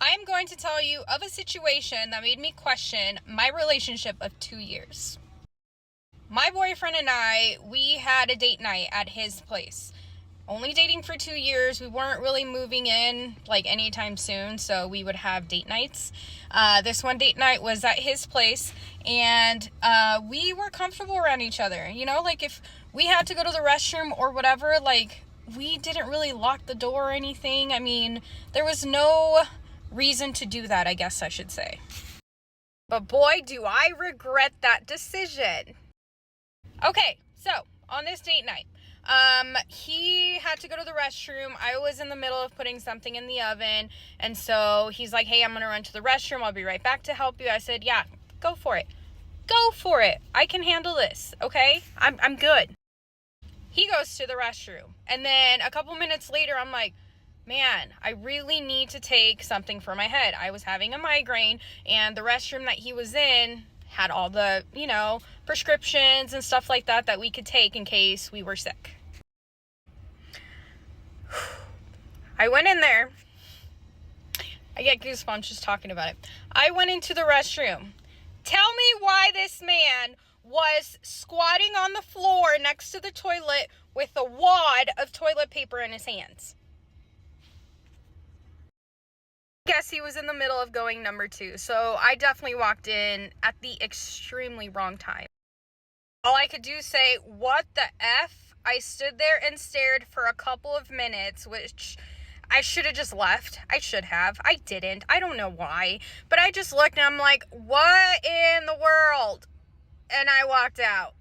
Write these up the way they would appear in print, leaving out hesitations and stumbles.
I'm going to tell you of a situation that made me question my relationship of 2 years. My boyfriend and I, we had a date night at his place. Only dating for 2 years. We weren't really moving in like anytime soon, so we would have date nights. This one date night was at his place, and we were comfortable around each other. You know, like if we had to go to the restroom or whatever, like we didn't really lock the door or anything. I mean, there was no reason to do that, I guess I should say. But boy, do I regret that decision. Okay, so on this date night, he had to go to the restroom. I was in the middle of putting something in the oven, and so he's like, hey, I'm gonna run to the restroom, I'll be right back to help you. I said, yeah, go for it. I can handle this, okay? I'm good. He goes to the restroom, and then a couple minutes later, I'm like, man, I really need to take something for my head. I was having a migraine, and the restroom that he was in had all the, prescriptions and stuff like that we could take in case we were sick. I went in there. I get goosebumps just talking about it. I went into the restroom. Tell me why this man was squatting on the floor next to the toilet with a wad of toilet paper in his hands. I guess he was in the middle of going number 2, so I definitely walked in at the extremely wrong time. All I could do say, what the F? I stood there and stared for a couple of minutes, which I should have just left. I should have. I didn't. I don't know why. But I just looked and I'm like, what in the world? And I walked out.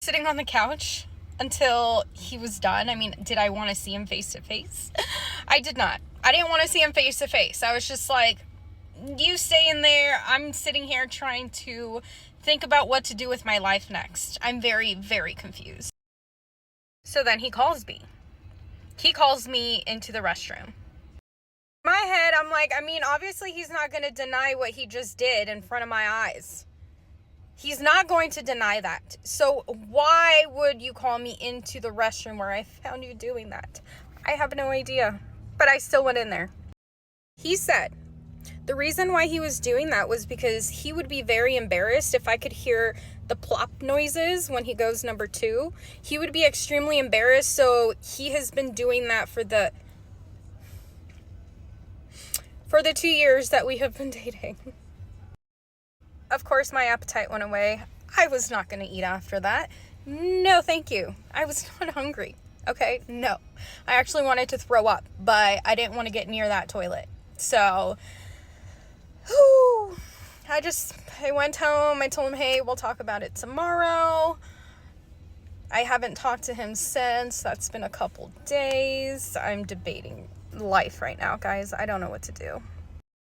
Sitting on the couch until he was done. I mean, did I want to see him face to face? I did not. I didn't want to see him face to face. I was just like, you stay in there. I'm sitting here trying to think about what to do with my life next. I'm very, very confused. So then he calls me. He calls me into the restroom. In my head, I'm like, obviously he's not going to deny what he just did in front of my eyes. He's not going to deny that. So why would you call me into the restroom where I found you doing that? I have no idea. But I still went in there. He said the reason why he was doing that was because he would be very embarrassed if I could hear the plop noises when he goes number 2. He would be extremely embarrassed, so he has been doing that for the 2 years that we have been dating. Of course, my appetite went away. I was not going to eat after that. No, thank you. I was not hungry. Okay, no. I actually wanted to throw up, but I didn't want to get near that toilet. So, I went home. I told him, hey, we'll talk about it tomorrow. I haven't talked to him since. That's been a couple days. I'm debating life right now, guys. I don't know what to do.